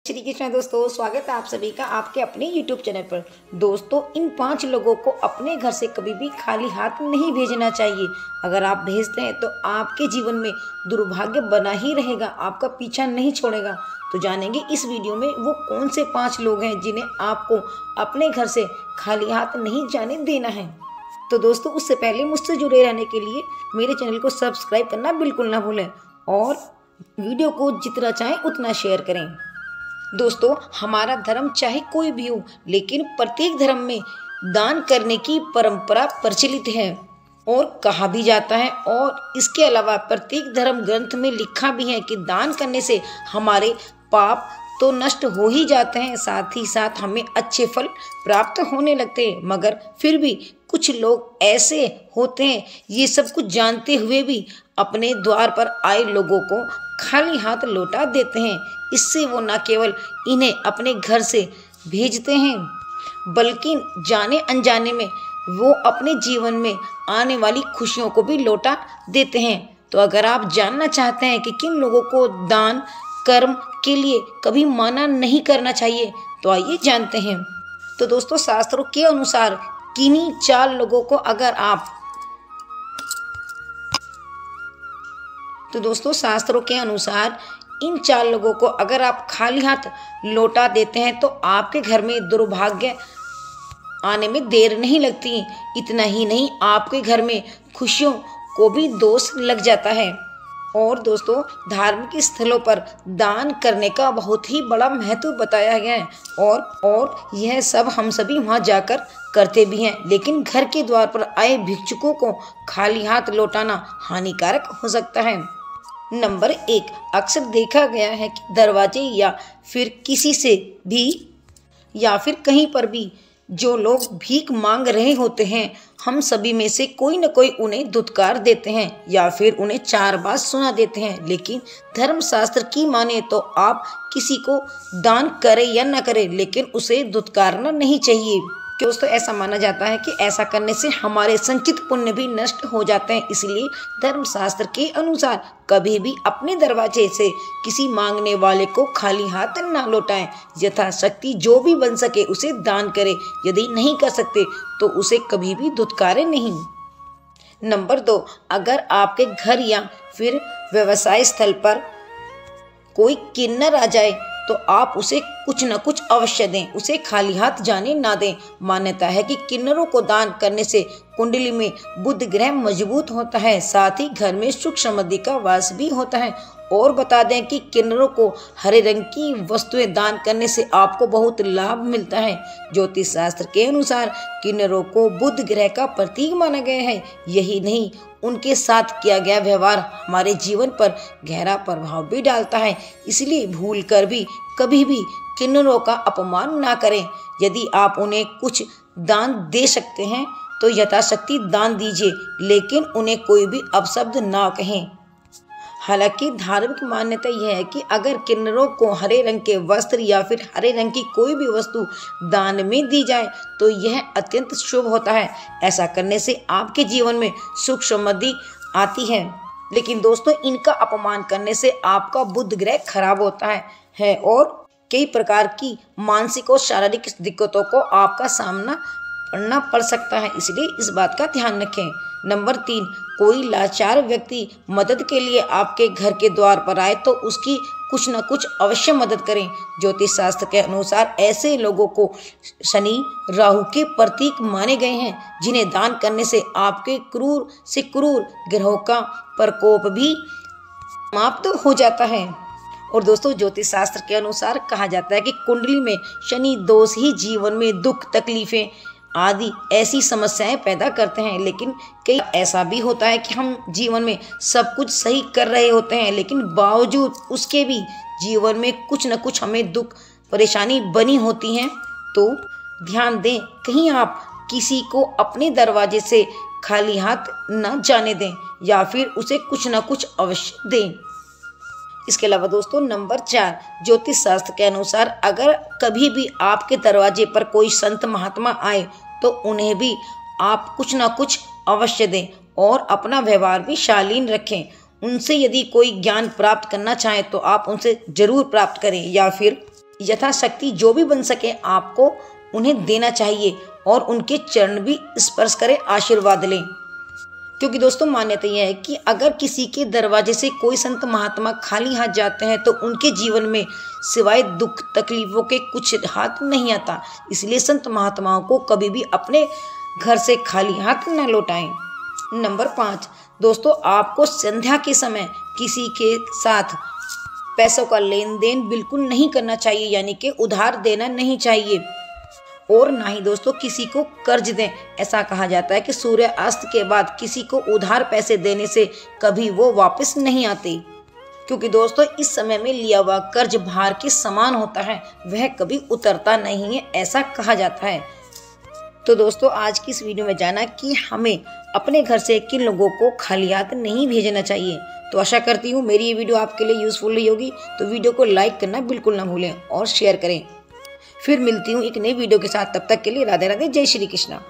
श्री कृष्ण दोस्तों, स्वागत है आप सभी का आपके अपने YouTube चैनल पर। दोस्तों, इन 5 लोगों को अपने घर से कभी भी खाली हाथ नहीं भेजना चाहिए। अगर आप भेजते हैं तो आपके जीवन में दुर्भाग्य बना ही रहेगा, आपका पीछा नहीं छोड़ेगा। तो जानेंगे इस वीडियो में वो कौन से 5 लोग हैं जिन्हें आपको अपने घर से खाली हाथ नहीं जाने देना है। तो दोस्तों, उससे पहले मुझसे जुड़े रहने के लिए मेरे चैनल को सब्सक्राइब करना बिल्कुल ना भूलें और वीडियो को जितना चाहें उतना शेयर करें। दोस्तों, हमारा धर्म चाहे कोई भी हो, लेकिन प्रत्येक धर्म में दान करने की परंपरा प्रचलित है और कहा भी जाता है। और इसके अलावा प्रत्येक धर्म ग्रंथ में लिखा भी है कि दान करने से हमारे पाप तो नष्ट हो ही जाते हैं, साथ ही साथ हमें अच्छे फल प्राप्त होने लगते हैं। मगर फिर भी कुछ लोग ऐसे होते हैं, ये सब कुछ जानते हुए भी अपने द्वार पर आए लोगों को खाली हाथ लौटा देते हैं। इससे वो न केवल इन्हें अपने घर से भेजते हैं, बल्कि जाने अनजाने में वो अपने जीवन में आने वाली खुशियों को भी लौटा देते हैं। तो अगर आप जानना चाहते हैं कि किन लोगों को दान कर्म के लिए कभी मना नहीं करना चाहिए, तो आइए जानते हैं। तो दोस्तों, शास्त्रों के अनुसार किन्हीं 4 लोगों को अगर आप शास्त्रों के अनुसार इन 4 लोगों को अगर आप खाली हाथ लौटा देते हैं तो आपके घर में दुर्भाग्य आने में देर नहीं लगती। इतना ही नहीं, आपके घर में खुशियों को भी दोष लग जाता है। और दोस्तों, धार्मिक स्थलों पर दान करने का बहुत ही बड़ा महत्व बताया गया है और यह सब हम सभी वहां जाकर करते भी हैं। लेकिन घर के द्वार पर आए भिक्षुकों को खाली हाथ लौटाना हानिकारक हो सकता है। नंबर 1, अक्सर देखा गया है कि दरवाजे या फिर किसी से भी या फिर कहीं पर भी जो लोग भीख मांग रहे होते हैं, हम सभी में से कोई न कोई उन्हें धुतकार देते हैं या फिर उन्हें 4 बात सुना देते हैं। लेकिन धर्मशास्त्र की माने तो आप किसी को दान करें या न करें, लेकिन उसे धुतकारना नहीं चाहिए। दोस्तों, ऐसा माना जाता है कि ऐसा करने से हमारे संचित पुण्य भी नष्ट हो जाते हैं। इसलिए धर्मशास्त्र के अनुसार कभी भी अपने दरवाजे से किसी मांगने वाले को खाली हाथ ना लौटाएं। यथाशक्ति जो भी बन सके उसे दान करें। यदि नहीं कर सकते तो उसे कभी भी धुतकारें नहीं। नंबर 2, अगर आपके घर या फिर व्यवसाय स्थल पर कोई किन्नर आ जाए तो आप उसे कुछ न कुछ अवश्य दें, उसे खाली हाथ जाने ना दें। मान्यता है कि किन्नरों को दान करने से कुंडली में बुध ग्रह मजबूत होता है, साथ ही घर में सुख समृद्धि का वास भी होता है। और बता दें कि किन्नरों को हरे रंग की वस्तुएं दान करने से आपको बहुत लाभ मिलता है। ज्योतिष शास्त्र के अनुसार किन्नरों को बुध ग्रह का प्रतीक माना गया है। यही नहीं, उनके साथ किया गया व्यवहार हमारे जीवन पर गहरा प्रभाव भी डालता है। इसलिए भूल कर भी कभी भी किन्नरों का अपमान ना करें। यदि आप उन्हें कुछ दान दे सकते हैं तो यथाशक्ति दान दीजिए, लेकिन उन्हें कोई भी अपशब्द ना कहें। हालांकि धार्मिक मान्यता यह है कि अगर किन्नरों को हरे रंग के वस्त्र या फिर हरे रंग की कोई भी वस्तु दान में दी जाए तो यह अत्यंत शुभ होता है। ऐसा करने से आपके जीवन में सुख समृद्धि आती है। लेकिन दोस्तों, इनका अपमान करने से आपका बुध ग्रह खराब होता है और कई प्रकार की मानसिक और शारीरिक दिक्कतों को आपका सामना करना पड़ सकता है। इसलिए इस बात का ध्यान रखें। नंबर 3, कोई लाचार व्यक्ति मदद के लिए आपके घर के द्वार पर आए तो उसकी कुछ न कुछ अवश्य मदद करें। ज्योतिष शास्त्र के अनुसार ऐसे लोगों को शनि राहु के प्रतीक माने गए हैं, जिन्हें दान करने से आपके क्रूर से क्रूर ग्रहों का प्रकोप भी समाप्त हो जाता है। और दोस्तों, ज्योतिष शास्त्र के अनुसार कहा जाता है कि कुंडली में शनि दोष ही जीवन में दुख तकलीफें आदि ऐसी समस्याएं पैदा करते हैं। लेकिन कई ऐसा भी होता है कि हम जीवन में सब कुछ सही कर रहे होते हैं, लेकिन बावजूद उसके भी जीवन में कुछ न कुछ हमें दुख परेशानी बनी होती हैं। तो ध्यान दें, कहीं आप किसी को अपने दरवाजे से खाली हाथ न जाने दें या फिर उसे कुछ न कुछ अवश्य दें। इसके अलावा दोस्तों, नंबर 4, ज्योतिष शास्त्र के अनुसार अगर कभी भी आपके दरवाजे पर कोई संत महात्मा आए तो उन्हें भी आप कुछ ना कुछ अवश्य दें और अपना व्यवहार भी शालीन रखें। उनसे यदि कोई ज्ञान प्राप्त करना चाहे तो आप उनसे जरूर प्राप्त करें या फिर यथाशक्ति जो भी बन सके आपको उन्हें देना चाहिए और उनके चरण भी स्पर्श करें, आशीर्वाद लें। क्योंकि दोस्तों मान्यता यह है कि अगर किसी के दरवाजे से कोई संत महात्मा खाली हाथ जाते हैं तो उनके जीवन में सिवाय दुख तकलीफों के कुछ हाथ नहीं आता। इसलिए संत महात्माओं को कभी भी अपने घर से खाली हाथ न लौटाएं। नंबर 5 दोस्तों, आपको संध्या के समय किसी के साथ पैसों का लेन देन बिल्कुल नहीं करना चाहिए, यानी कि उधार देना नहीं चाहिए। और ना ही दोस्तों किसी को कर्ज दें। ऐसा कहा जाता है कि सूर्य अस्त के बाद किसी को उधार पैसे देने से कभी वो वापस नहीं आते, क्योंकि दोस्तों इस समय में लिया हुआ कर्ज भार के समान होता है, वह कभी उतरता नहीं है, ऐसा कहा जाता है। तो दोस्तों आज की इस वीडियो में जाना कि हमें अपने घर से किन लोगों को खाली हाथ नहीं भेजना चाहिए। तो आशा करती हूँ मेरी ये वीडियो आपके लिए यूजफुल रही होगी। तो वीडियो को लाइक करना बिल्कुल ना भूलें और शेयर करें। फिर मिलती हूँ एक नई वीडियो के साथ, तब तक के लिए राधे राधे, जय श्री कृष्णा।